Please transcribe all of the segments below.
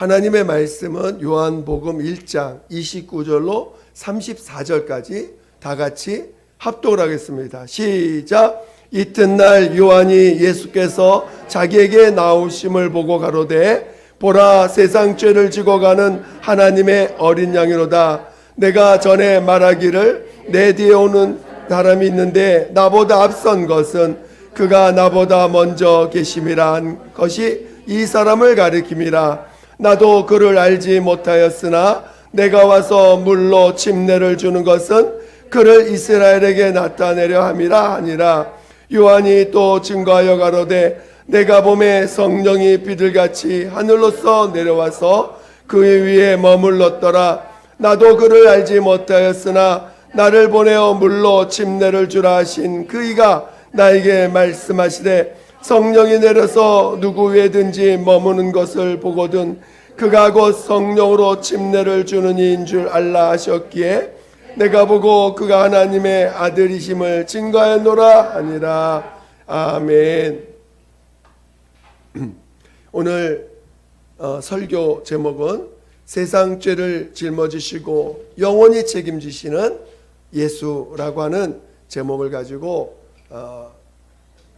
하나님의 말씀은 요한복음 1장 29절로 34절까지 다 같이 합독을 하겠습니다. 시작. 이튿날 요한이 예수께서 자기에게 나오심을 보고 가로되 보라, 세상 죄를 지고 가는 하나님의 어린 양이로다. 내가 전에 말하기를 내 뒤에 오는 사람이 있는데 나보다 앞선 것은 그가 나보다 먼저 계심이라 한 것이 이 사람을 가리킴이라. 나도 그를 알지 못하였으나 내가 와서 물로 침례를 주는 것은 그를 이스라엘에게 나타내려 함이라 하니라. 요한이 또 증거하여 가로되 내가 봄에 성령이 비둘같이 하늘로서 내려와서 그 위에 머물렀더라. 나도 그를 알지 못하였으나 나를 보내어 물로 침례를 주라 하신 그이가 나에게 말씀하시되 성령이 내려서 누구 위에든지 머무는 것을 보거든 그가 곧 성령으로 침례를 주는 이인 줄 알라 하셨기에 내가 보고 그가 하나님의 아들이심을 증거하였노라 하니라. 아멘. 오늘 설교 제목은 세상 죄를 짊어지시고 영원히 책임지시는 예수라고 하는 제목을 가지고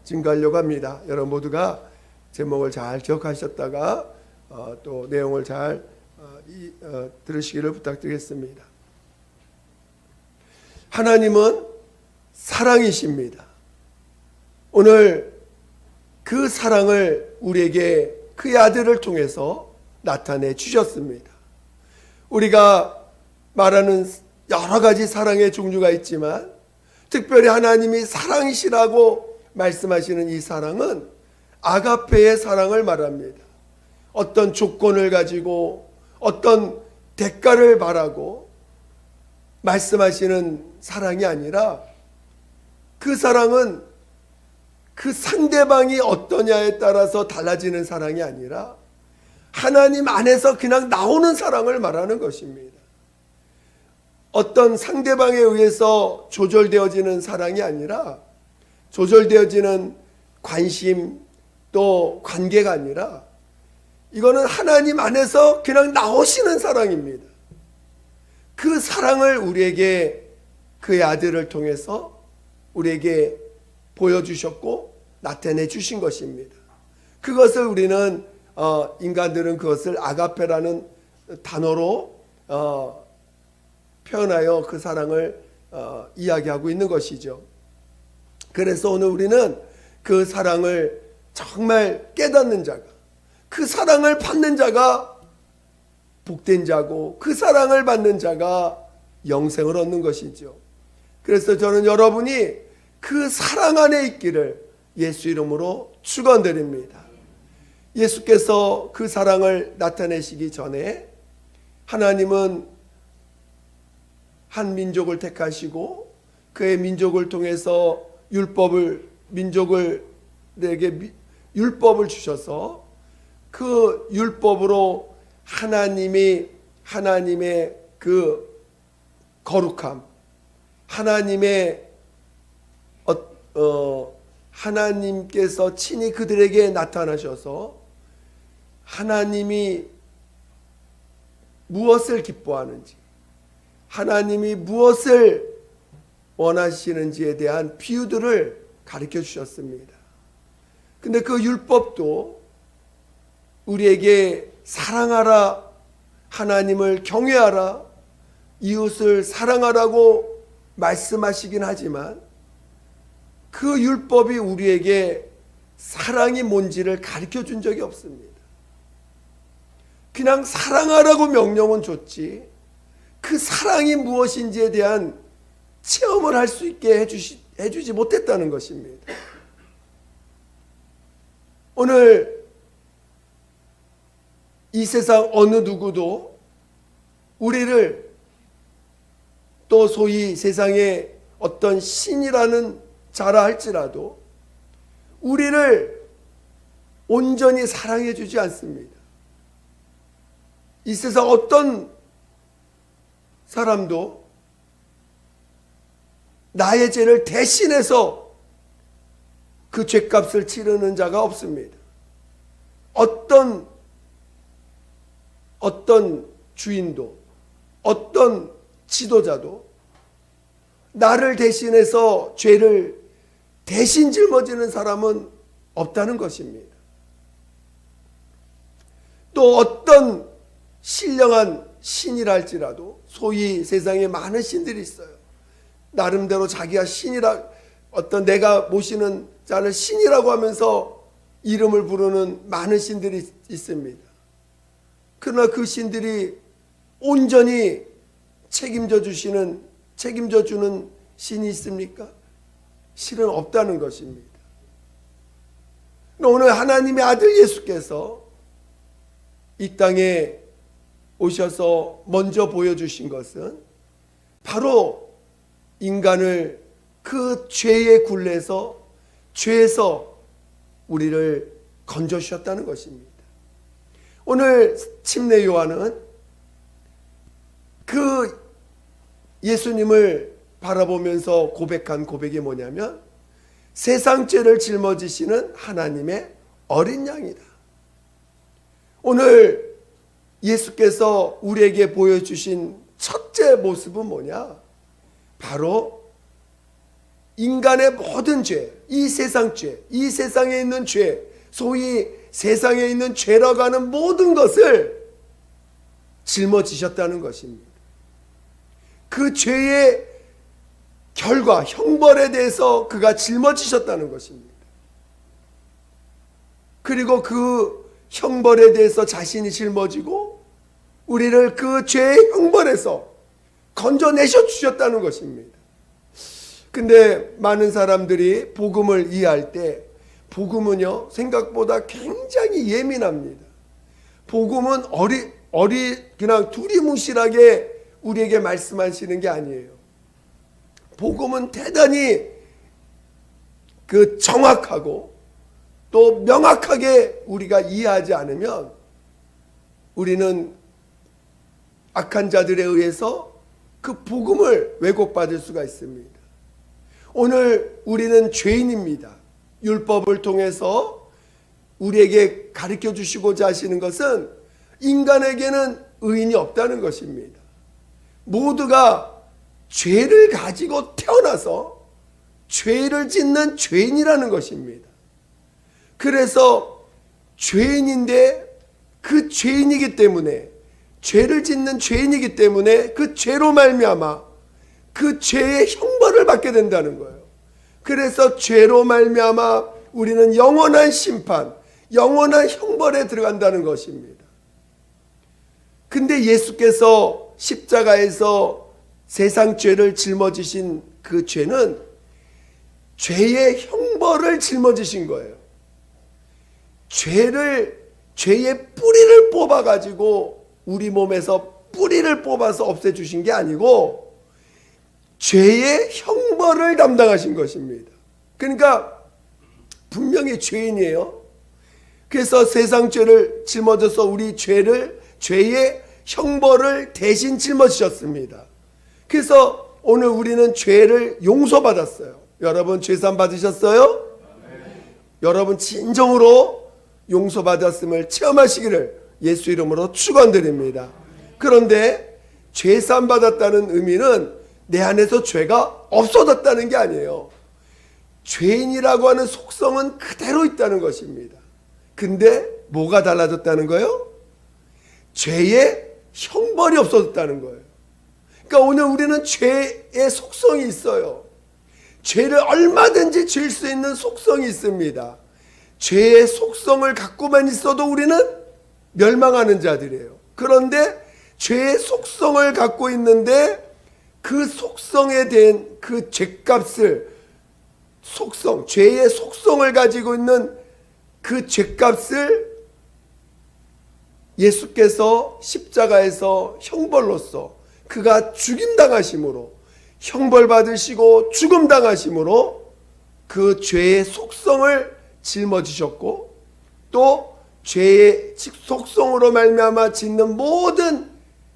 증거하려고 합니다. 여러분 모두가 제목을 잘 기억하셨다가 또 내용을 잘 들으시기를 부탁드리겠습니다. 하나님은 사랑이십니다. 오늘 그 사랑을 우리에게 그의 아들을 통해서 나타내 주셨습니다. 우리가 말하는 여러 가지 사랑의 종류가 있지만 특별히 하나님이 사랑이시라고 말씀하시는 이 사랑은 아가페의 사랑을 말합니다. 어떤 조건을 가지고 어떤 대가를 바라고 말씀하시는 사랑이 아니라 그 사랑은 그 상대방이 어떠냐에 따라서 달라지는 사랑이 아니라 하나님 안에서 그냥 나오는 사랑을 말하는 것입니다. 어떤 상대방에 의해서 조절되어지는 사랑이 아니라 조절되어지는 관심 또 관계가 아니라 이거는 하나님 안에서 그냥 나오시는 사랑입니다. 그 사랑을 우리에게 그의 아들을 통해서 우리에게 보여주셨고 나타내 주신 것입니다. 그것을 우리는 인간들은 그것을 아가페라는 단어로 표현하여 그 사랑을 이야기하고 있는 것이죠. 그래서 오늘 우리는 그 사랑을 정말 깨닫는 자가, 그 사랑을 받는 자가 복된 자고 그 사랑을 받는 자가 영생을 얻는 것이죠. 그래서 저는 여러분이 그 사랑 안에 있기를 예수 이름으로 축원드립니다. 예수께서 그 사랑을 나타내시기 전에 하나님은 한 민족을 택하시고 그의 민족을 통해서 민족에게 율법을 주셔서 그 율법으로 하나님의 그 거룩함, 하나님께서 친히 그들에게 나타나셔서 하나님이 무엇을 기뻐하는지, 하나님이 무엇을 원하시는지에 대한 비유들을 가르쳐 주셨습니다. 근데 그 율법도 우리에게 사랑하라, 하나님을 경외하라, 이웃을 사랑하라고 말씀하시긴 하지만 그 율법이 우리에게 사랑이 뭔지를 가르쳐 준 적이 없습니다. 그냥 사랑하라고 명령은 줬지 그 사랑이 무엇인지에 대한 체험을 할 수 있게 해주지 못했다는 것입니다. 오늘 이 세상 어느 누구도 우리를 또 소위 세상에 어떤 신이라는 자라 할지라도 우리를 온전히 사랑해 주지 않습니다. 이 세상 어떤 사람도 나의 죄를 대신해서 그 죄값을 치르는 자가 없습니다. 어떤 어떤 주인도 어떤 지도자도 나를 대신해서 죄를 대신 짊어지는 사람은 없다는 것입니다. 또 어떤 신령한 신이라 할지라도 소위 세상에 많은 신들이 있어요. 나름대로 자기가 신이라 어떤 내가 모시는 자를 신이라고 하면서 이름을 부르는 많은 신들이 있습니다. 그러나 그 신들이 온전히 책임져 주는 신이 있습니까? 실은 없다는 것입니다. 오늘 하나님의 아들 예수께서 이 땅에 오셔서 먼저 보여주신 것은 바로 인간을 그 죄의 굴레에서 죄에서 우리를 건져 주셨다는 것입니다. 오늘 침례 요한은 그 예수님을 바라보면서 고백한 고백이 뭐냐면 세상 죄를 짊어지시는 하나님의 어린 양이다. 오늘 예수께서 우리에게 보여주신 첫째 모습은 뭐냐? 바로 인간의 모든 죄, 이 세상 죄, 이 세상에 있는 죄, 소위 세상에 있는 죄라고 하는 모든 것을 짊어지셨다는 것입니다. 그 죄의 결과, 형벌에 대해서 그가 짊어지셨다는 것입니다. 그리고 그 형벌에 대해서 자신이 짊어지고 우리를 그 죄의 형벌에서 건져내셔 주셨다는 것입니다. 근데 많은 사람들이 복음을 이해할 때 복음은요 생각보다 굉장히 예민합니다. 복음은 그냥 두리뭉실하게 우리에게 말씀하시는 게 아니에요. 복음은 대단히 그 정확하고 또 명확하게 우리가 이해하지 않으면 우리는 악한 자들에 의해서 그 복음을 왜곡받을 수가 있습니다. 오늘 우리는 죄인입니다. 율법을 통해서 우리에게 가르쳐 주시고자 하시는 것은 인간에게는 의인이 없다는 것입니다. 모두가 죄를 가지고 태어나서 죄를 짓는 죄인이라는 것입니다. 그래서 죄인인데 그 죄인이기 때문에 죄를 짓는 죄인이기 때문에 그 죄로 말미암아 그 죄의 형벌을 받게 된다는 거예요. 그래서 죄로 말미암아 우리는 영원한 심판, 영원한 형벌에 들어간다는 것입니다. 근데 예수께서 십자가에서 세상 죄를 짊어지신 그 죄는 죄의 형벌을 짊어지신 거예요. 죄의 뿌리를 뽑아가지고 우리 몸에서 뿌리를 뽑아서 없애주신 게 아니고 죄의 형벌을 담당하신 것입니다. 그러니까 분명히 죄인이에요. 그래서 세상 죄를 짊어져서 우리 죄의 형벌을 대신 짊어지셨습니다. 그래서 오늘 우리는 죄를 용서받았어요. 여러분 죄산 받으셨어요? 네. 여러분 진정으로 용서받았음을 체험하시기를 예수 이름으로 축원드립니다. 그런데 죄산 받았다는 의미는 내 안에서 죄가 없어졌다는 게 아니에요. 죄인이라고 하는 속성은 그대로 있다는 것입니다. 근데 뭐가 달라졌다는 거예요? 죄의 형벌이 없어졌다는 거예요. 그러니까 오늘 우리는 죄의 속성이 있어요. 죄를 얼마든지 지을 수 있는 속성이 있습니다. 죄의 속성을 갖고만 있어도 우리는 멸망하는 자들이에요. 그런데 죄의 속성을 갖고 있는데 그 속성에 대한 그 죄값을 죄의 속성을 가지고 있는 그 죄값을 예수께서 십자가에서 형벌로서 그가 죽임당하심으로 형벌 받으시고 죽음당하심으로 그 죄의 속성을 짊어지셨고 또 죄의 속성으로 말미암아 짓는 모든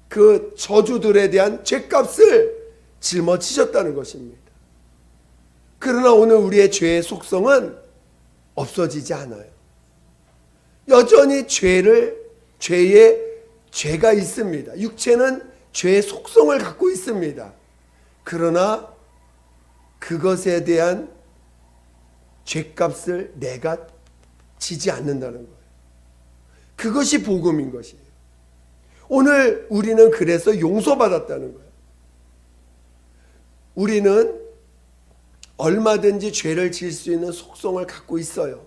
그 저주들에 대한 죄값을 짊어지셨다는 것입니다. 그러나 오늘 우리의 죄의 속성은 없어지지 않아요. 여전히 죄의 죄가 있습니다. 육체는 죄의 속성을 갖고 있습니다. 그러나 그것에 대한 죄값을 내가 지지 않는다는 거예요. 그것이 복음인 것이에요. 오늘 우리는 그래서 용서받았다는 거예요. 우리는 얼마든지 죄를 지을 수 있는 속성을 갖고 있어요.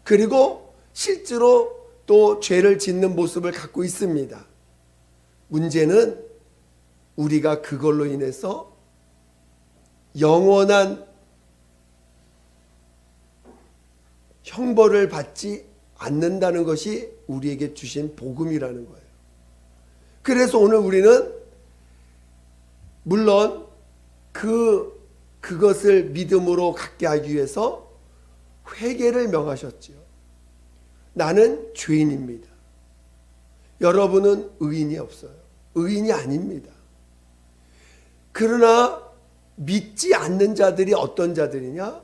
그리고 실제로 또 죄를 짓는 모습을 갖고 있습니다. 문제는 우리가 그걸로 인해서 영원한 형벌을 받지 않는다는 것이 우리에게 주신 복음이라는 거예요. 그래서 오늘 우리는 물론 그것을 믿음으로 갖게 하기 위해서 회개를 명하셨지요. 나는 죄인입니다. 여러분은 의인이 없어요. 의인이 아닙니다. 그러나 믿지 않는 자들이 어떤 자들이냐?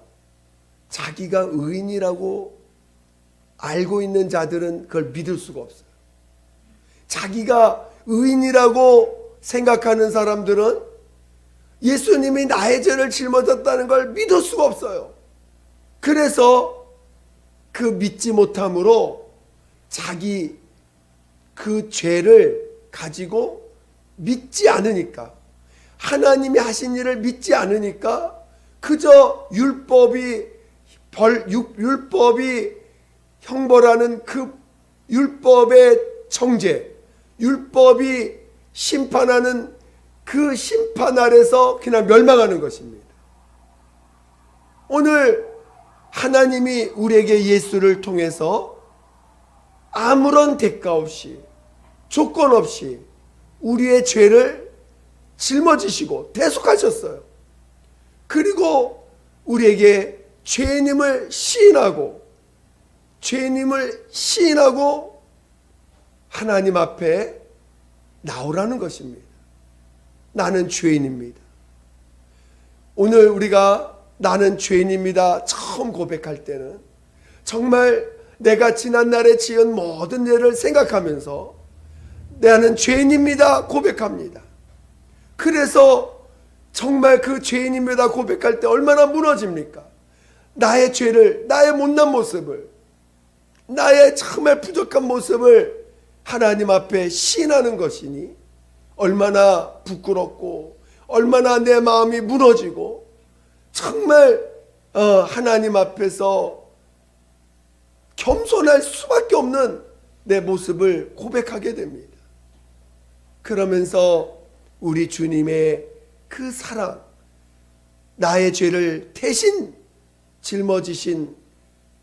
자기가 의인이라고 알고 있는 자들은 그걸 믿을 수가 없어요. 자기가 의인이라고 생각하는 사람들은 예수님이 나의 죄를 짊어졌다는 걸 믿을 수가 없어요. 그래서 그 믿지 못함으로 자기 그 죄를 가지고 믿지 않으니까, 하나님이 하신 일을 믿지 않으니까 그저 율법이 형벌하는 그 율법의 정죄, 율법이 심판하는 그 심판 아래서 그냥 멸망하는 것입니다. 오늘 하나님이 우리에게 예수를 통해서 아무런 대가 없이, 조건 없이 우리의 죄를 짊어지시고 대속하셨어요. 그리고 우리에게 죄인임을 시인하고 하나님 앞에 나오라는 것입니다. 나는 죄인입니다. 오늘 우리가 나는 죄인입니다 처음 고백할 때는 정말 내가 지난날에 지은 모든 죄를 생각하면서 나는 죄인입니다 고백합니다. 그래서 정말 그 죄인입니다 고백할 때 얼마나 무너집니까? 나의 죄를, 나의 못난 모습을, 나의 정말 부족한 모습을 하나님 앞에 시인하는 것이니 얼마나 부끄럽고 얼마나 내 마음이 무너지고 정말 하나님 앞에서 겸손할 수밖에 없는 내 모습을 고백하게 됩니다. 그러면서 우리 주님의 그 사랑, 나의 죄를 대신 짊어지신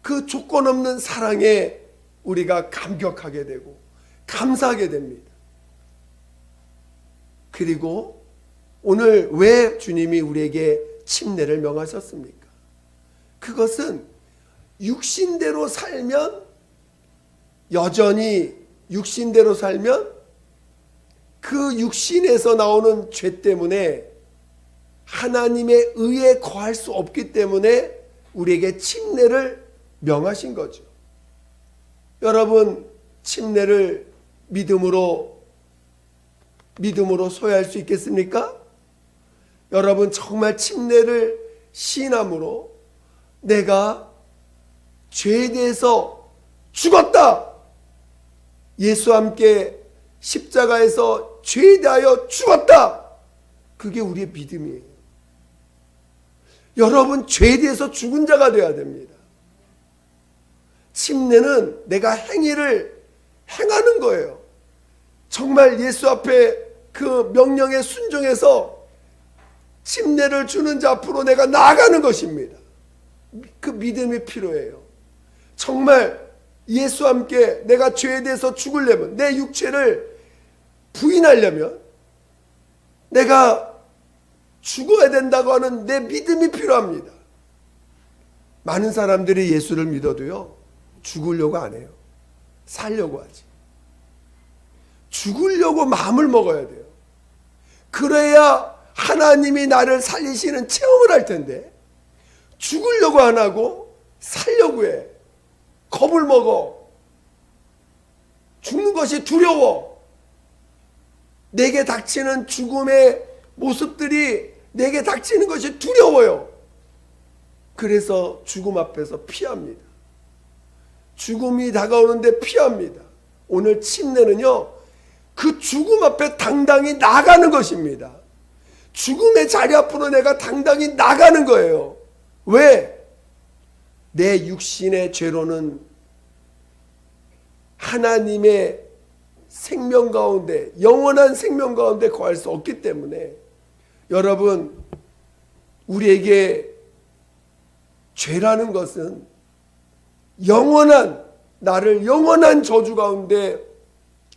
그 조건 없는 사랑에 우리가 감격하게 되고 감사하게 됩니다. 그리고 오늘 왜 주님이 우리에게 침례를 명하셨습니까? 그것은 육신대로 살면, 여전히 육신대로 살면 그 육신에서 나오는 죄 때문에 하나님의 의에 거할 수 없기 때문에 우리에게 침례를 명하신 거죠. 여러분, 침례를 믿음으로 소유할 수 있겠습니까? 여러분, 정말 침례를 시인함으로 내가 죄에 대해서 죽었다, 예수와 함께 십자가에서 죄에 대하여 죽었다, 그게 우리의 믿음이에요. 여러분, 죄에 대해서 죽은 자가 되어야 됩니다. 침례는 내가 행위를 행하는 거예요. 정말 예수 앞에 그 명령에 순종해서 침례를 주는 자 앞으로 내가 나아가는 것입니다. 그 믿음이 필요해요. 정말 예수와 함께 내가 죄에 대해서 죽으려면, 내 육체를 부인하려면 내가 죽어야 된다고 하는 내 믿음이 필요합니다. 많은 사람들이 예수를 믿어도요, 죽으려고 안 해요. 살려고 하지. 죽으려고 마음을 먹어야 돼요. 그래야 하나님이 나를 살리시는 체험을 할 텐데, 죽으려고 안 하고 살려고 해. 겁을 먹어. 죽는 것이 두려워. 내게 닥치는 죽음의 모습들이 내게 닥치는 것이 두려워요. 그래서 죽음 앞에서 피합니다. 죽음이 다가오는데 피합니다. 오늘 침례는요, 그 죽음 앞에 당당히 나가는 것입니다. 죽음의 자리 앞으로 내가 당당히 나가는 거예요. 왜? 내 육신의 죄로는 하나님의 생명 가운데, 영원한 생명 가운데 거할 수 없기 때문에, 여러분, 우리에게 죄라는 것은 나를 영원한 저주 가운데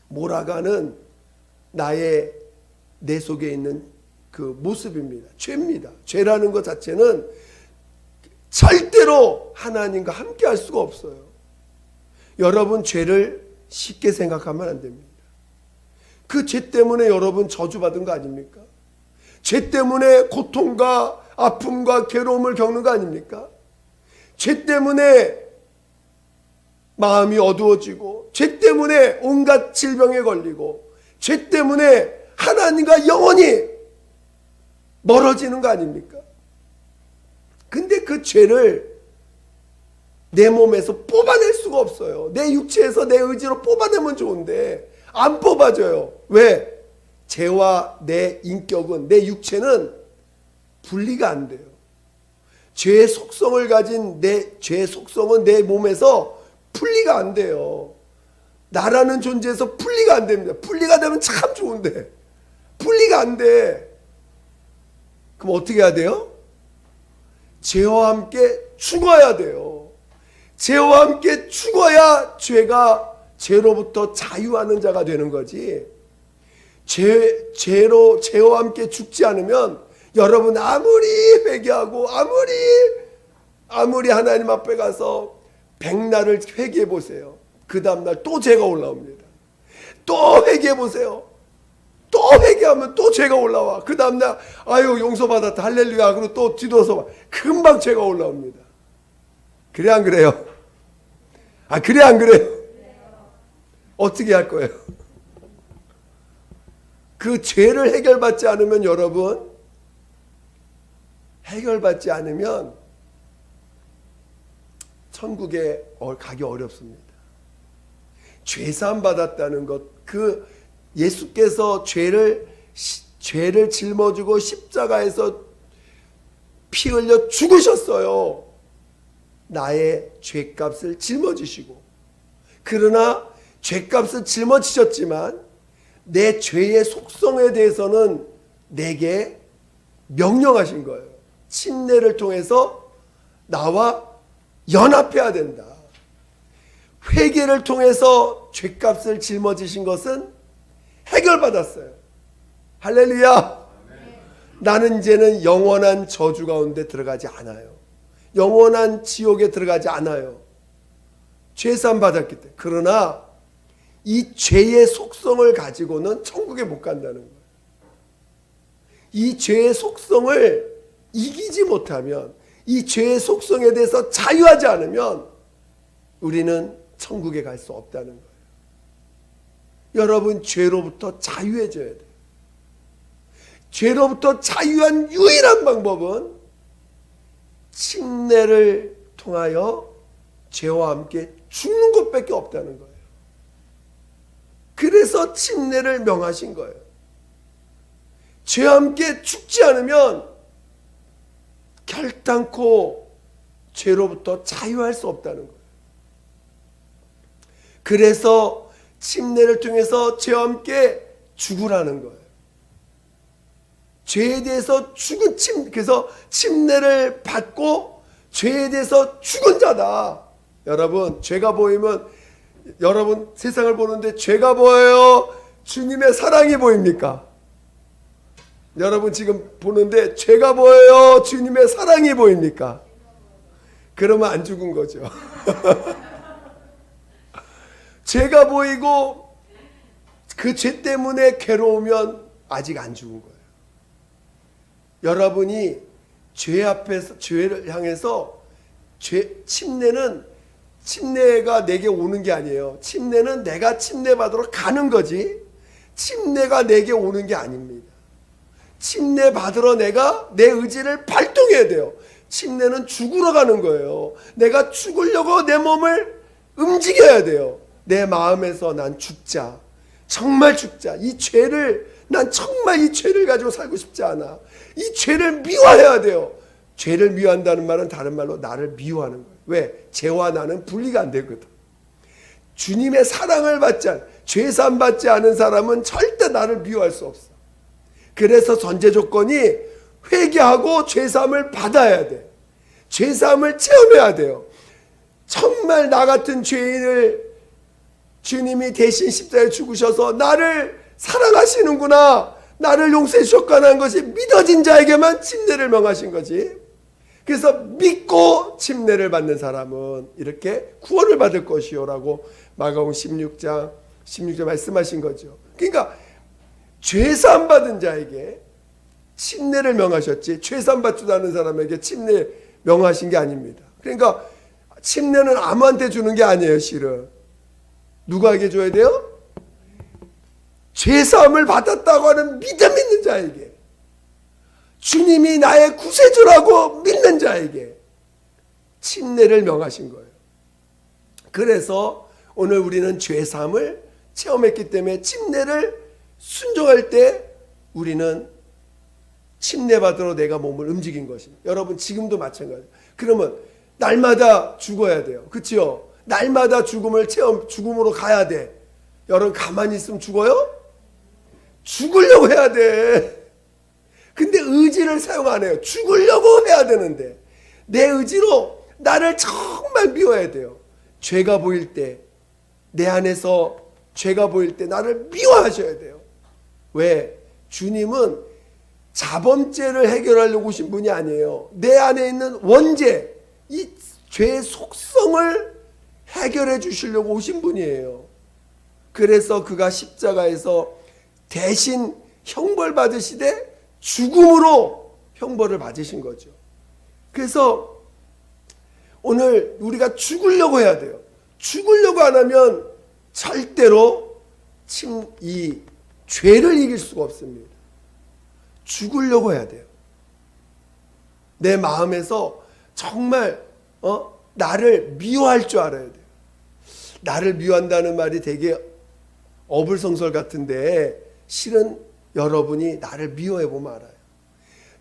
몰아가는 내 속에 있는 그 모습입니다. 죄입니다. 죄라는 것 자체는 절대로 하나님과 함께 할 수가 없어요. 여러분, 죄를 쉽게 생각하면 안 됩니다. 그 죄 때문에 여러분 저주받은 거 아닙니까? 죄 때문에 고통과 아픔과 괴로움을 겪는 거 아닙니까? 죄 때문에 마음이 어두워지고, 죄 때문에 온갖 질병에 걸리고, 죄 때문에 하나님과 영원히 멀어지는 거 아닙니까? 근데 그 죄를 내 몸에서 뽑아낼 수가 없어요. 내 육체에서 내 의지로 뽑아내면 좋은데 안 뽑아져요. 왜? 죄와 내 인격은, 내 육체는 분리가 안 돼요. 죄의 속성을 가진 죄의 속성은 내 몸에서 분리가 안 돼요. 나라는 존재에서 분리가 안 됩니다. 분리가 되면 참 좋은데 분리가 안 돼. 그럼 어떻게 해야 돼요? 죄와 함께 죽어야 돼요. 죄와 함께 죽어야 죄로부터 자유하는 자가 되는 거지. 죄와 함께 죽지 않으면 여러분 아무리 회개하고 아무리 하나님 앞에 가서 백날을 회개해 보세요. 그 다음날 또 죄가 올라옵니다. 또 회개해 보세요. 또 회개하면 또 죄가 올라와. 그 다음날 아유 용서받았다 할렐루야 그리고 또 뒤돌아서 봐. 금방 죄가 올라옵니다. 그래 안 그래요? 그래 안 그래요? 어떻게 할 거예요? 그 죄를 해결받지 않으면 여러분, 해결받지 않으면 천국에 가기 어렵습니다. 죄사함 받았다는 것, 그 예수께서 죄를 짊어지고 십자가에서 피 흘려 죽으셨어요. 나의 죄값을 짊어지시고. 그러나 죄값을 짊어지셨지만 내 죄의 속성에 대해서는 내게 명령하신 거예요. 침례를 통해서 나와 연합해야 된다. 회개를 통해서 죄값을 짊어지신 것은 해결받았어요. 할렐루야. 나는 이제는 영원한 저주 가운데 들어가지 않아요. 영원한 지옥에 들어가지 않아요. 죄사함 받았기 때문에. 그러나 이 죄의 속성을 가지고는 천국에 못 간다는 거예요. 이 죄의 속성을 이기지 못하면, 이 죄의 속성에 대해서 자유하지 않으면 우리는 천국에 갈 수 없다는 거예요. 여러분, 죄로부터 자유해져야 돼요. 죄로부터 자유한 유일한 방법은 침례를 통하여 죄와 함께 죽는 것밖에 없다는 거예요. 그래서 침례를 명하신 거예요. 죄와 함께 죽지 않으면 결단코 죄로부터 자유할 수 없다는 거예요. 그래서 침례를 통해서 죄와 함께 죽으라는 거예요. 죄에 대해서 그래서 침례를 받고 죄에 대해서 죽은 자다. 여러분, 죄가 보이면, 여러분 세상을 보는데 죄가 보여요? 주님의 사랑이 보입니까? 여러분 지금 보는데 죄가 보여요? 주님의 사랑이 보입니까? 그러면 안 죽은 거죠. 죄가 보이고 그 죄 때문에 괴로우면 아직 안 죽은 거예요. 여러분이 죄 앞에서, 죄를 향해서 침례가 내게 오는 게 아니에요. 침례는 내가 침례 받으러 가는 거지. 침례가 내게 오는 게 아닙니다. 침례 받으러 내가 내 의지를 발동해야 돼요. 침례는 죽으러 가는 거예요. 내가 죽으려고 내 몸을 움직여야 돼요. 내 마음에서 난 죽자. 정말 죽자. 난 정말 이 죄를 가지고 살고 싶지 않아. 이 죄를 미워해야 돼요. 죄를 미워한다는 말은 다른 말로 나를 미워하는 거예요. 왜? 죄와 나는 분리가 안 되거든. 주님의 사랑을 죄사함 받지 않은 사람은 절대 나를 미워할 수 없어. 그래서 전제 조건이 회개하고 죄사함을 받아야 돼. 죄사함을 체험해야 돼요. 정말 나 같은 죄인을 주님이 대신 십자가에 죽으셔서 나를 사랑하시는구나, 나를 용서해 주셨구나 하는 것이 믿어진 자에게만 침례를 명하신 거지. 그래서 믿고 침례를 받는 사람은 이렇게 구원을 받을 것이요라고 마가복음 16장 말씀하신 거죠. 그러니까 죄사함 받은 자에게 침례를 명하셨지 죄사함 받지도 않은 사람에게 침례 명하신 게 아닙니다. 그러니까 침례는 아무한테 주는 게 아니에요. 실은 누구에게 줘야 돼요? 죄사함을 받았다고 하는 믿음 있는 자에게, 주님이 나의 구세주라고 믿는 자에게 침례를 명하신 거예요. 그래서 오늘 우리는 죄사함을 체험했기 때문에 침례를 순종할 때 우리는 침례 받으러 내가 몸을 움직인 것입니다. 여러분 지금도 마찬가지예요. 그러면 날마다 죽어야 돼요. 그렇죠? 날마다 죽음으로 가야 돼. 여러분 가만히 있으면 죽어요? 죽으려고 해야 돼. 근데 의지를 사용 안 해요. 죽으려고 해야 되는데 내 의지로 나를 정말 미워야 돼요. 죄가 보일 때, 내 안에서 죄가 보일 때 나를 미워하셔야 돼요. 왜? 주님은 자범죄를 해결하려고 오신 분이 아니에요. 내 안에 있는 원죄, 이 죄의 속성을 해결해 주시려고 오신 분이에요. 그래서 그가 십자가에서 대신 형벌 받으시되 죽음으로 형벌을 받으신 거죠. 그래서 오늘 우리가 죽으려고 해야 돼요. 죽으려고 안 하면 절대로 이 죄를 이길 수가 없습니다. 죽으려고 해야 돼요. 내 마음에서 정말 나를 미워할 줄 알아야 돼요. 나를 미워한다는 말이 되게 어불성설 같은데 실은 여러분이 나를 미워해 보면 알아요.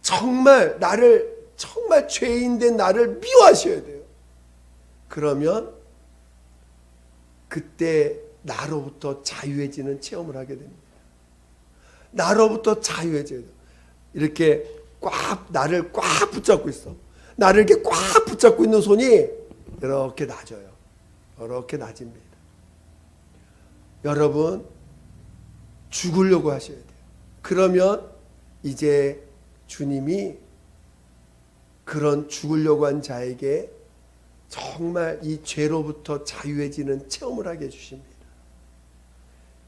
정말 죄인 된 나를 미워하셔야 돼요. 그러면 그때 나로부터 자유해지는 체험을 하게 됩니다. 나로부터 자유해져야 돼요. 이렇게 나를 꽉 붙잡고 있어. 나를 이렇게 꽉 붙잡고 있는 손이 이렇게 낮아요. 이렇게 낮습니다. 여러분 죽으려고 하셔야 돼요. 그러면 이제 주님이 그런 죽으려고 한 자에게 정말 이 죄로부터 자유해지는 체험을 하게 해주십니다.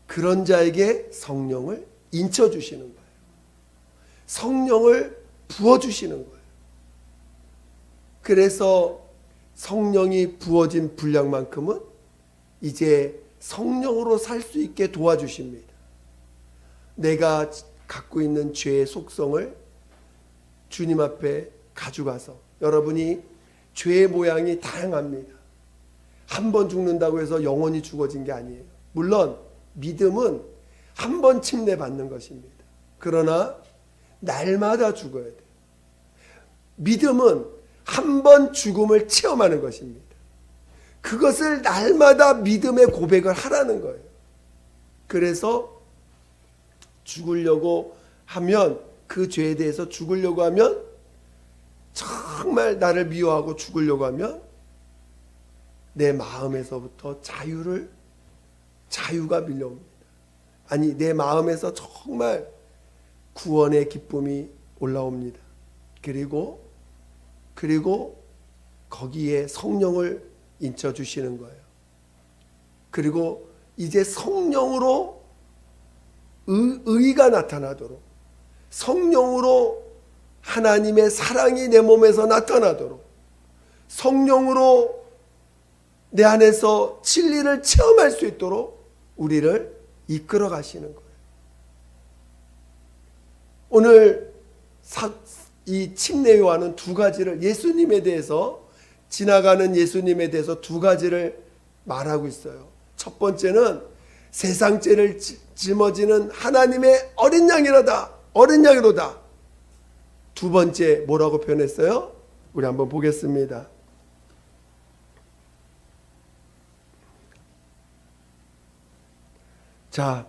그런 자에게 성령을 인쳐주시는 거예요. 성령을 부어주시는 거예요. 그래서 성령이 부어진 분량만큼은 이제 성령으로 살 수 있게 도와주십니다. 내가 갖고 있는 죄의 속성을 주님 앞에 가져가서, 여러분이 죄의 모양이 다양합니다. 한 번 죽는다고 해서 영원히 죽어진 게 아니에요. 물론 믿음은 한 번 침례 받는 것입니다. 그러나 날마다 죽어야 돼요. 믿음은 한 번 죽음을 체험하는 것입니다. 그것을 날마다 믿음의 고백을 하라는 거예요. 그래서 죽으려고 하면, 그 죄에 대해서 죽으려고 하면, 정말 나를 미워하고 죽으려고 하면 내 마음에서부터 자유가 밀려옵니다. 아니, 내 마음에서 정말 구원의 기쁨이 올라옵니다. 그리고 거기에 성령을 인쳐주시는 거예요. 그리고 이제 성령으로 의가 나타나도록, 성령으로 하나님의 사랑이 내 몸에서 나타나도록, 성령으로 내 안에서 진리를 체험할 수 있도록 우리를 이끌어 가시는 거예요. 오늘 이 침례 요한은 두 가지를 예수님에 대해서 지나가는 예수님에 대해서 두 가지를 말하고 있어요. 첫 번째는 세상 죄를 짊어지는 하나님의 어린 양이로다. 어린 양이로다. 두 번째 뭐라고 표현했어요? 우리 한번 보겠습니다. 자,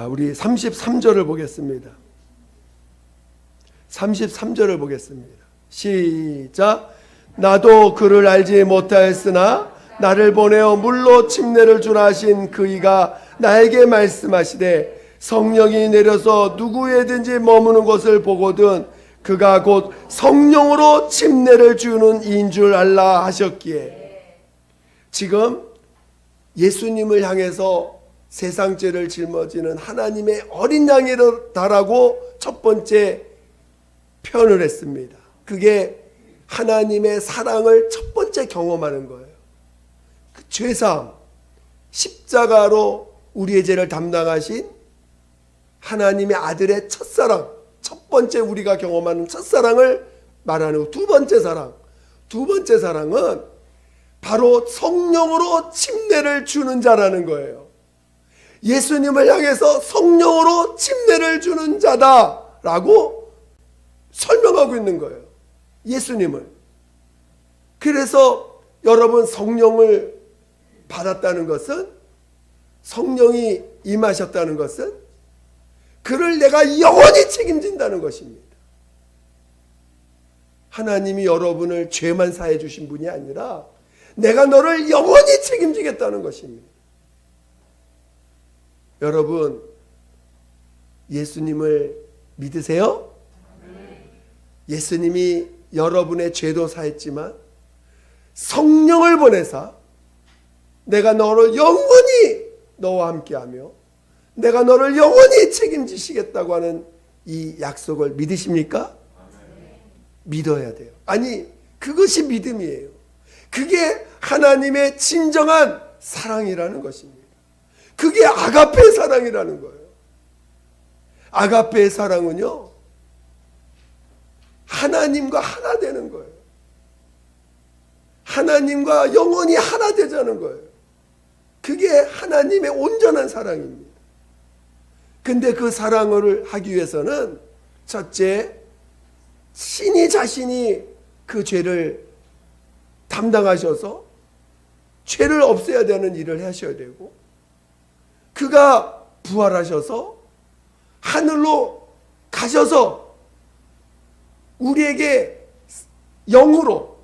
우리 33절을 보겠습니다. 33절을 보겠습니다. 시작. 나도 그를 알지 못하였으나 나를 보내어 물로 침례를 주라 하신 그이가 나에게 말씀하시되 성령이 내려서 누구에든지 머무는 것을 보거든 그가 곧 성령으로 침례를 주는 이인 줄 알라 하셨기에, 지금 예수님을 향해서 세상 죄를 짊어지는 하나님의 어린 양이다라고 첫 번째 표현을 했습니다. 그게 하나님의 사랑을 첫 번째 경험하는 거예요. 그 죄사함, 십자가로 우리의 죄를 담당하신 하나님의 아들의 첫사랑, 첫 번째 우리가 경험하는 첫사랑을 말하는 두 번째 사랑. 두 번째 사랑은 바로 성령으로 침례를 주는 자라는 거예요. 예수님을 향해서 성령으로 침례를 주는 자다라고 설명하고 있는 거예요. 예수님을. 그래서 여러분, 성령을 받았다는 것은, 성령이 임하셨다는 것은 그를 내가 영원히 책임진다는 것입니다. 하나님이 여러분을 죄만 사해 주신 분이 아니라 내가 너를 영원히 책임지겠다는 것입니다. 여러분, 예수님을 믿으세요? 예수님이 여러분의 죄도 사했지만 성령을 보내사 내가 너를 영원히 너와 함께하며 내가 너를 영원히 책임지시겠다고 하는 이 약속을 믿으십니까? 믿어야 돼요. 아니, 그것이 믿음이에요. 그게 하나님의 진정한 사랑이라는 것입니다. 그게 아가페의 사랑이라는 거예요. 아가페의 사랑은요, 하나님과 하나 되는 거예요. 하나님과 영원히 하나 되자는 거예요. 그게 하나님의 온전한 사랑입니다. 근데 그 사랑을 하기 위해서는 첫째, 신이 자신이 그 죄를 담당하셔서 죄를 없애야 되는 일을 하셔야 되고, 그가 부활하셔서 하늘로 가셔서 우리에게 영으로,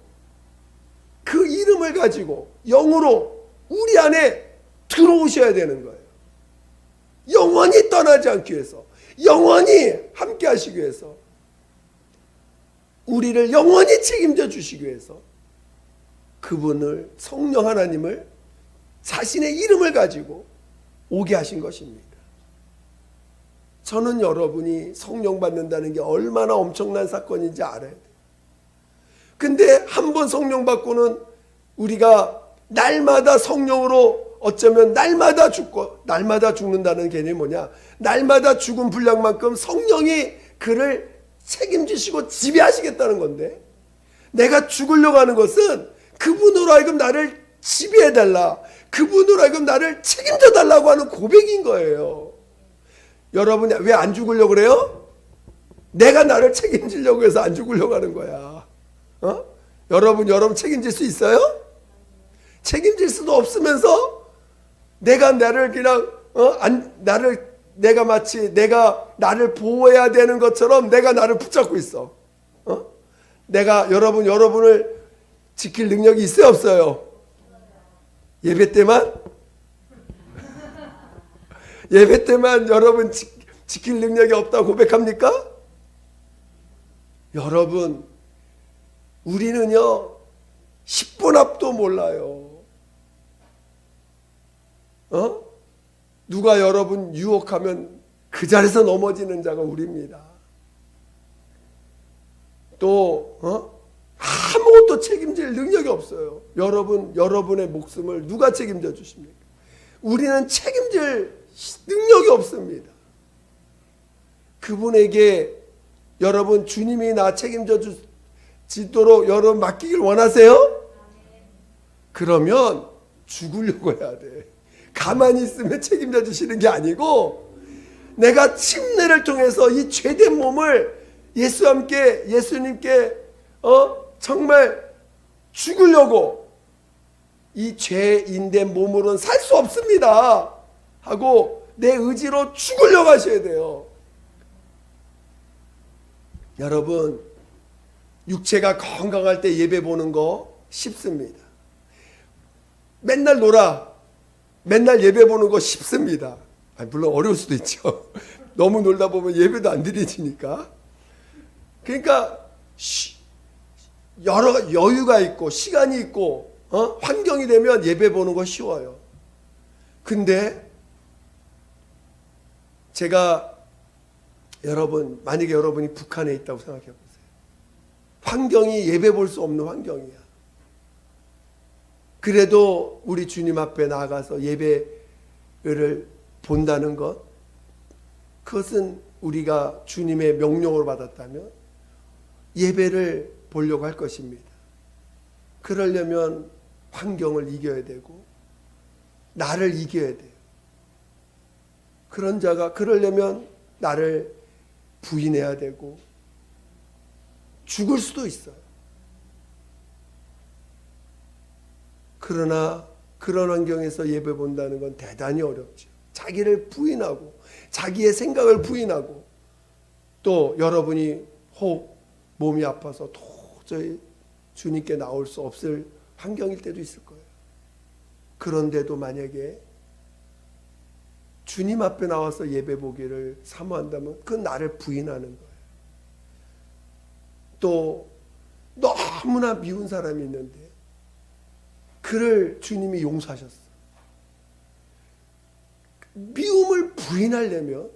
그 이름을 가지고 영으로 우리 안에 들어오셔야 되는 거예요. 영원히 떠나지 않기 위해서, 영원히 함께 하시기 위해서, 우리를 영원히 책임져 주시기 위해서 그분을, 성령 하나님을 자신의 이름을 가지고 오게 하신 것입니다. 저는 여러분이 성령 받는다는 게 얼마나 엄청난 사건인지 알아야 돼요. 근데 한 번 성령 받고는 우리가 날마다 성령으로, 어쩌면 날마다 죽고 날마다 죽는다는 개념이 뭐냐, 날마다 죽은 분량만큼 성령이 그를 책임지시고 지배하시겠다는 건데, 내가 죽으려고 하는 것은 그분으로 하여금 나를 지배해달라, 그분으로 하여금 나를 책임져달라고 하는 고백인 거예요. 여러분, 왜 안 죽으려고 그래요? 내가 나를 책임지려고 해서 안 죽으려고 하는 거야. 여러분 책임질 수 있어요? 책임질 수도 없으면서 내가 나를 그냥 내가 마치 내가 나를 보호해야 되는 것처럼 내가 나를 붙잡고 있어. 내가 여러분을 지킬 능력이 있어요, 없어요? 예배 때만? 예배 때만 여러분 지킬 능력이 없다고 고백합니까? 여러분, 우리는요 10분 앞도 몰라요. 누가 여러분 유혹하면 그 자리에서 넘어지는 자가 우리입니다. 또 아무것도 책임질 능력이 없어요. 여러분의 목숨을 누가 책임져 주십니까? 우리는 책임질 능력이 없습니다. 그분에게 여러분 주님이 나 책임져 주시도록 여러분 맡기길 원하세요? 그러면 죽으려고 해야 돼. 가만히 있으면 책임져 주시는 게 아니고 내가 침례를 통해서 이 죄된 몸을 예수님께 정말 죽으려고 이 죄인된 몸으로는 살 수 없습니다 하고 내 의지로 죽으려고 하셔야 돼요. 여러분 육체가 건강할 때 예배 보는 거 쉽습니다. 맨날 놀아 맨날 예배 보는 거 쉽습니다. 물론 어려울 수도 있죠. 너무 놀다 보면 예배도 안 드려지니까. 그러니까 여러 여유가 있고 시간이 있고 환경이 되면 예배 보는 거 쉬워요. 근데 제가 만약에 여러분이 북한에 있다고 생각해 보세요. 환경이 예배 볼 수 없는 환경이야. 그래도 우리 주님 앞에 나아가서 예배를 본다는 것, 그것은 우리가 주님의 명령으로 받았다면 예배를 보려고 할 것입니다. 그러려면 환경을 이겨야 되고 나를 이겨야 돼요. 그런 자가 그러려면 나를 부인해야 되고 죽을 수도 있어요. 그러나 그런 환경에서 예배 본다는 건 대단히 어렵죠. 자기를 부인하고 자기의 생각을 부인하고 또 여러분이 혹 몸이 아파서 도저히 주님께 나올 수 없을 환경일 때도 있을 거예요. 그런데도 만약에 주님 앞에 나와서 예배 보기를 사모한다면 그건 나를 부인하는 거예요. 또 너무나 미운 사람이 있는데 그를 주님이 용서하셨어. 미움을 부인하려면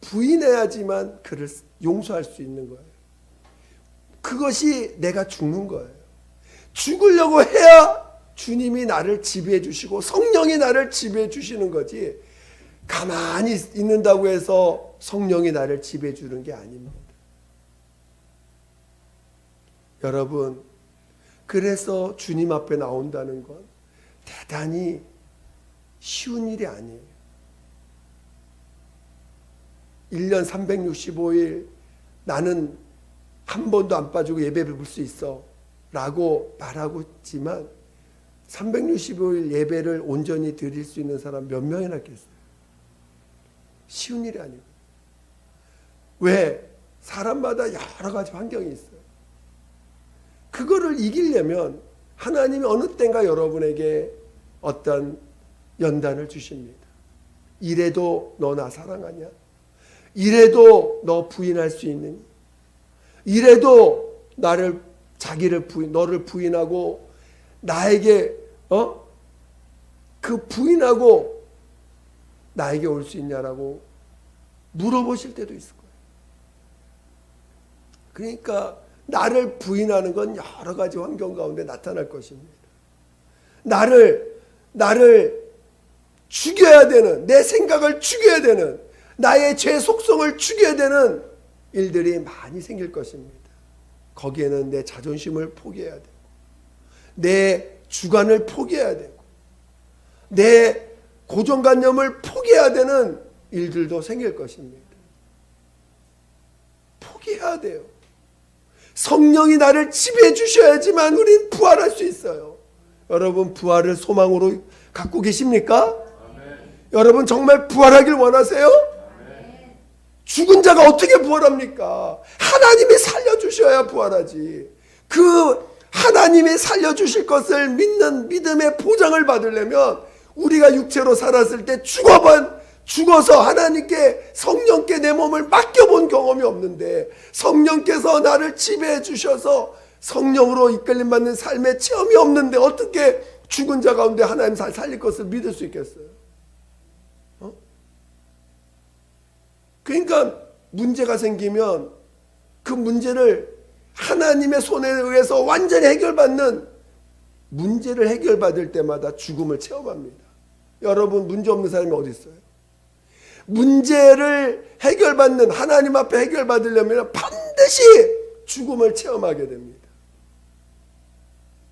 부인해야지만 그를 용서할 수 있는 거예요. 그것이 내가 죽는 거예요. 죽으려고 해야 주님이 나를 지배해 주시고 성령이 나를 지배해 주시는 거지, 가만히 있는다고 해서 성령이 나를 지배해 주는 게 아닙니다. 여러분, 그래서 주님 앞에 나온다는 건 대단히 쉬운 일이 아니에요. 1년 365일 나는 한 번도 안 빠지고 예배를 볼 수 있어 라고 말하고 있지만 365일 예배를 온전히 드릴 수 있는 사람 몇 명이나 있겠어요? 쉬운 일이 아니에요. 왜? 사람마다 여러 가지 환경이 있어요. 그거를 이기려면 하나님이 어느 때인가 여러분에게 어떤 연단을 주십니다. 이래도 너 나 사랑하냐? 이래도 너 부인할 수 있느니? 이래도 너를 부인하고 나에게 그 부인하고 나에게 올 수 있냐라고 물어보실 때도 있을 거예요. 그러니까 나를 부인하는 건 여러 가지 환경 가운데 나타날 것입니다. 나를 죽여야 되는, 내 생각을 죽여야 되는, 나의 죄 속성을 죽여야 되는 일들이 많이 생길 것입니다. 거기에는 내 자존심을 포기해야 되고, 내 주관을 포기해야 되고, 내 고정관념을 포기해야 되는 일들도 생길 것입니다. 포기해야 돼요. 성령이 나를 지배해 주셔야지만 우린 부활할 수 있어요. 여러분, 부활을 소망으로 갖고 계십니까? 아멘. 여러분 정말 부활하길 원하세요? 아멘. 죽은 자가 어떻게 부활합니까? 하나님이 살려주셔야 부활하지. 그 하나님이 살려주실 것을 믿는 믿음의 보장을 받으려면 우리가 육체로 살았을 때 죽어서 하나님께, 성령께 내 몸을 맡겨본 경험이 없는데 성령께서 나를 지배해 주셔서 성령으로 이끌림 받는 삶의 체험이 없는데 어떻게 죽은 자 가운데 하나님 살릴 것을 믿을 수 있겠어요? 그러니까 문제가 생기면 그 문제를 하나님의 손에 의해서 완전히 해결받는 문제를 해결받을 때마다 죽음을 체험합니다. 여러분, 문제 없는 사람이 어디 있어요? 문제를 해결받는, 하나님 앞에 해결받으려면 반드시 죽음을 체험하게 됩니다.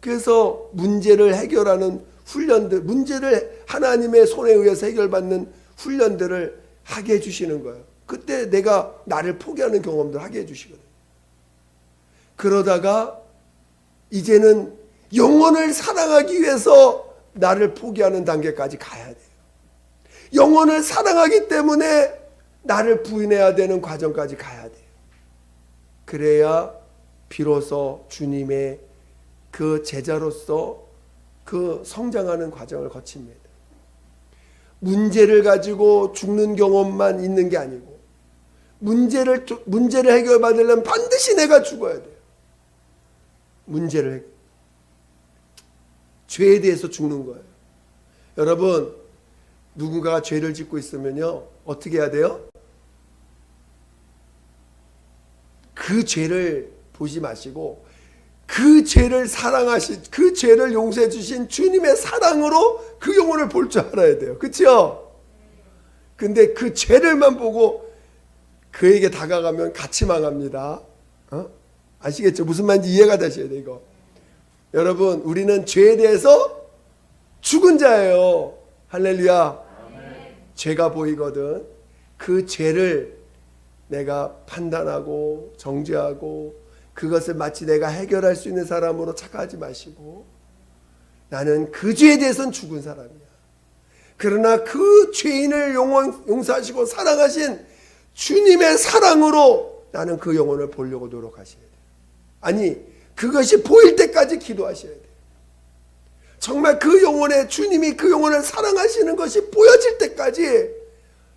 그래서 문제를 해결하는 훈련들, 문제를 하나님의 손에 의해서 해결받는 훈련들을 하게 해주시는 거예요. 그때 내가 나를 포기하는 경험들 하게 해주시거든요. 그러다가 이제는 영혼을 사랑하기 위해서 나를 포기하는 단계까지 가야 돼요. 영혼을 사랑하기 때문에 나를 부인해야 되는 과정까지 가야 돼요. 그래야 비로소 주님의 그 제자로서 그 성장하는 과정을 거칩니다. 문제를 가지고 죽는 경험만 있는 게 아니고 문제를 해결받으려면 반드시 내가 죽어야 돼요. 죄에 대해서 죽는 거예요. 여러분, 누군가가 죄를 짓고 있으면요, 어떻게 해야 돼요? 그 죄를 보지 마시고 그 죄를 사랑하신, 그 죄를 용서해 주신 주님의 사랑으로 그 영혼을 볼 줄 알아야 돼요. 그렇죠? 근데 그 죄를만 보고 그에게 다가가면 같이 망합니다. 아시겠죠? 무슨 말인지 이해가 되셔야 돼요, 이거. 여러분, 우리는 죄에 대해서 죽은 자예요. 할렐루야. 아멘. 죄가 보이거든. 그 죄를 내가 판단하고 정죄하고 그것을 마치 내가 해결할 수 있는 사람으로 착각하지 마시고, 나는 그 죄에 대해서는 죽은 사람이야. 그러나 그 죄인을 용서하시고 사랑하신 주님의 사랑으로 나는 그 영혼을 보려고 노력하셔야 돼요. 아니, 그것이 보일 때까지 기도하셔야 돼요. 정말 그 영혼에, 주님이 그 영혼을 사랑하시는 것이 보여질 때까지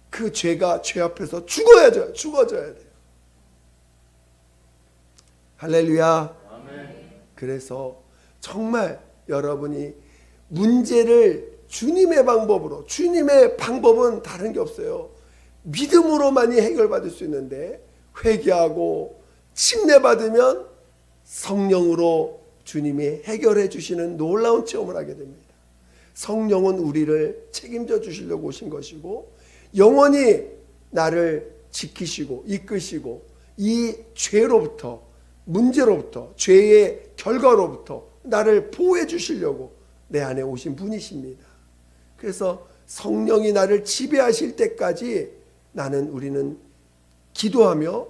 그 죄가 죄 앞에서 죽어져야 돼요. 할렐루야. 아멘. 그래서 정말 여러분이 문제를 주님의 방법으로, 주님의 방법은 다른 게 없어요. 믿음으로만이 해결받을 수 있는데, 회개하고 침례받으면 성령으로 주님이 해결해 주시는 놀라운 체험을 하게 됩니다. 성령은 우리를 책임져 주시려고 오신 것이고, 영원히 나를 지키시고 이끄시고 이 죄로부터, 문제로부터, 죄의 결과로부터 나를 보호해 주시려고 내 안에 오신 분이십니다. 그래서 성령이 나를 지배하실 때까지 우리는 기도하며,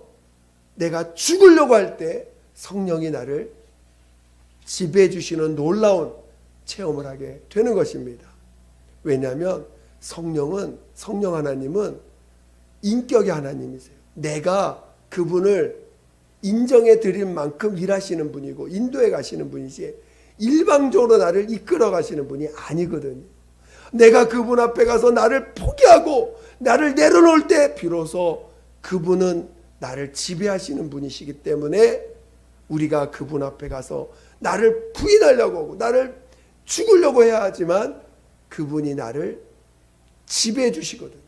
내가 죽으려고 할 때 성령이 나를 지배해 주시는 놀라운 체험을 하게 되는 것입니다. 왜냐하면 성령 하나님은 인격의 하나님이세요. 내가 그분을 인정해 드릴 만큼 일하시는 분이고 인도해 가시는 분이지 일방적으로 나를 이끌어 가시는 분이 아니거든요. 내가 그분 앞에 가서 나를 포기하고 나를 내려놓을 때 비로소 그분은 나를 지배하시는 분이시기 때문에 우리가 그분 앞에 가서 나를 부인하려고 하고 나를 죽으려고 해야 하지만 그분이 나를 지배해 주시거든요.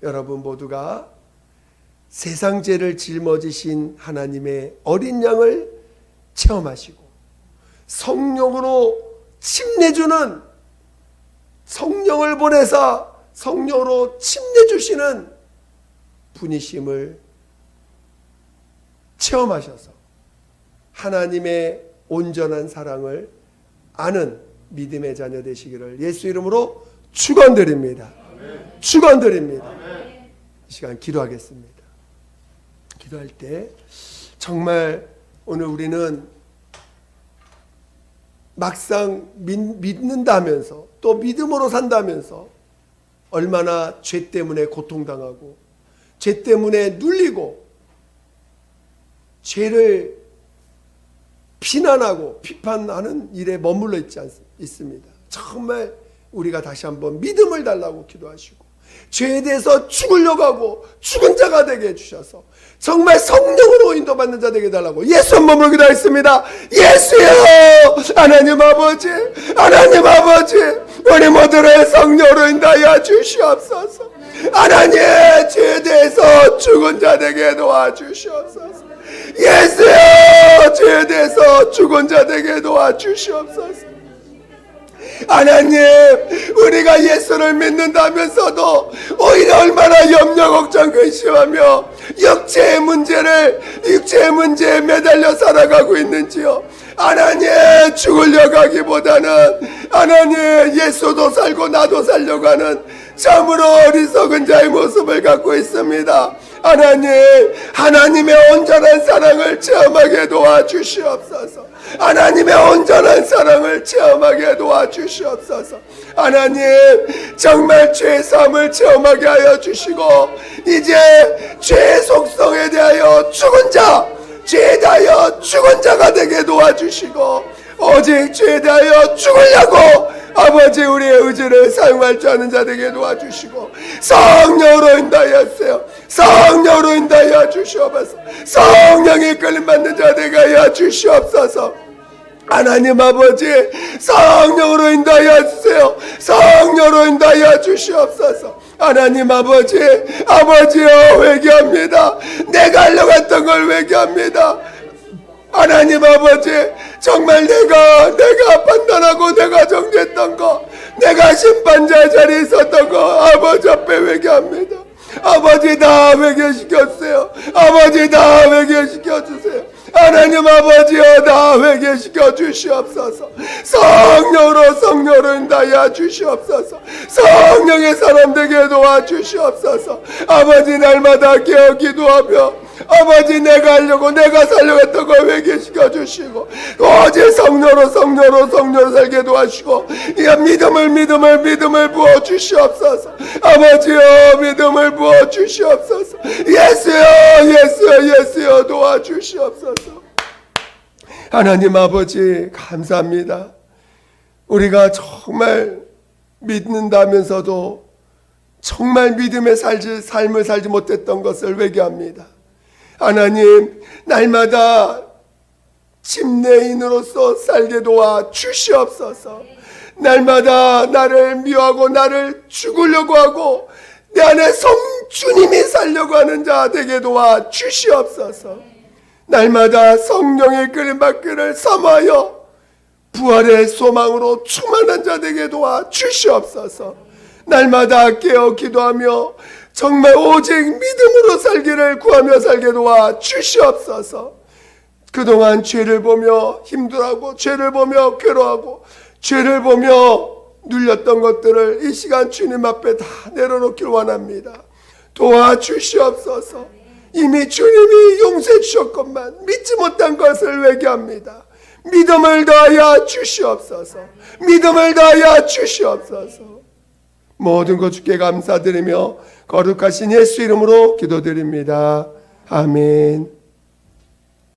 여러분 모두가 세상 죄를 짊어지신 하나님의 어린 양을 체험하시고 성령으로 침례주는, 성령을 보내사 성령으로 침례주시는 분이심을 체험하셔서 하나님의 온전한 사랑을 아는 믿음의 자녀 되시기를 예수 이름으로 축원드립니다. 축원드립니다. 이 시간 기도하겠습니다. 기도할 때 정말 오늘 우리는 막상 믿는다 하면서 또 믿음으로 산다면서 얼마나 죄 때문에 고통당하고 죄 때문에 눌리고 죄를 비난하고 비판하는 일에 머물러 있습니다. 정말 우리가 다시 한번 믿음을 달라고 기도하시고 죄에 대해서 죽으려고 하고 죽은 자가 되게 해주셔서 정말 성령으로 인도받는 자 되게 해달라고 예수 한 몸으로 기도하겠습니다. 예수여, 하나님 아버지, 하나님 아버지, 우리 모두를 성령으로 인도하여 주시옵소서. 하나님, 죄에 대해서 죽은 자 되게 도와주시옵소서. 예수여 죄에 대해서 죽은 자 되게 도와주시옵소서. 하나님, 우리가 예수를 믿는다면서도 오히려 얼마나 염려 걱정 근심하며 육체의 문제에 매달려 살아가고 있는지요. 하나님, 죽으려고 하기보다는 하나님 예수도 살고 나도 살려고 하는 참으로 어리석은 자의 모습을 갖고 있습니다. 하나님, 하나님의 온전한 사랑을 체험하게 도와주시옵소서. 하나님의 온전한 사랑을 체험하게 도와주시옵소서. 하나님, 정말 죄의 삶을 체험하게 하여 주시고 이제 죄의 속성에 대하여 죽은 자, 죄에 대하여 죽은 자가 되게 도와주시고 오직 죄에 대하여 죽으려고 아버지 우리의 의지를 사용할 줄 아는 자 되게 도와주시고 성령으로 인도하여 주세요. 성령으로 인도하여 주시옵소서. 성령의 끌림 받는 자 되게 하여 주시옵소서. 하나님 아버지, 성령으로 인도하여 주세요. 성령으로 인도하여 주시옵소서. 하나님 아버지, 아버지여 회개합니다. 내가 하려고 했던 걸 회개합니다. 하나님 아버지, 정말 내가 판단하고 내가 정죄했던 거, 내가 심판자의 자리에 있었던 거 아버지 앞에 회개합니다. 아버지 다 회개시켜주세요. 아버지 다 회개시켜주세요. 하나님 아버지여 다 회개시켜 주시옵소서. 성령으로 인도하여 주시옵소서. 성령의 사람 되게 도와주시옵소서. 아버지 날마다 깨어 기도하며 아버지 내가 하려고 내가 살려고 했던 걸 회개시켜 주시고 오직 성령으로 살게 도와주시고 믿음을 부어 주시옵소서. 아버지여 믿음을 부어 주시옵소서. 예수여 도와주시옵소서. 하나님 아버지 감사합니다. 우리가 정말 믿는다면서도 정말 믿음의 삶을 살지 못했던 것을 회개합니다. 하나님, 날마다 침례인으로서 살게 도와 주시옵소서. 날마다 나를 미워하고 나를 죽으려고 하고 내 안에 주님이 살려고 하는 자 되게 도와 주시옵소서. 날마다 성령의 끌림 받기를 삼하여 부활의 소망으로 충만한 자 되게 도와 주시옵소서. 날마다 깨어 기도하며 정말 오직 믿음으로 살기를 구하며 살게 도와 주시옵소서. 그동안 죄를 보며 힘들어하고 죄를 보며 괴로워하고 죄를 보며 눌렸던 것들을 이 시간 주님 앞에 다 내려놓길 원합니다. 도와주시옵소서. 이미 주님이 용서해 주셨건만 믿지 못한 것을 회개합니다. 믿음을 더하여 주시옵소서. 믿음을 더하여 주시옵소서. 모든 것 주께 감사드리며 거룩하신 예수 이름으로 기도드립니다. 아멘.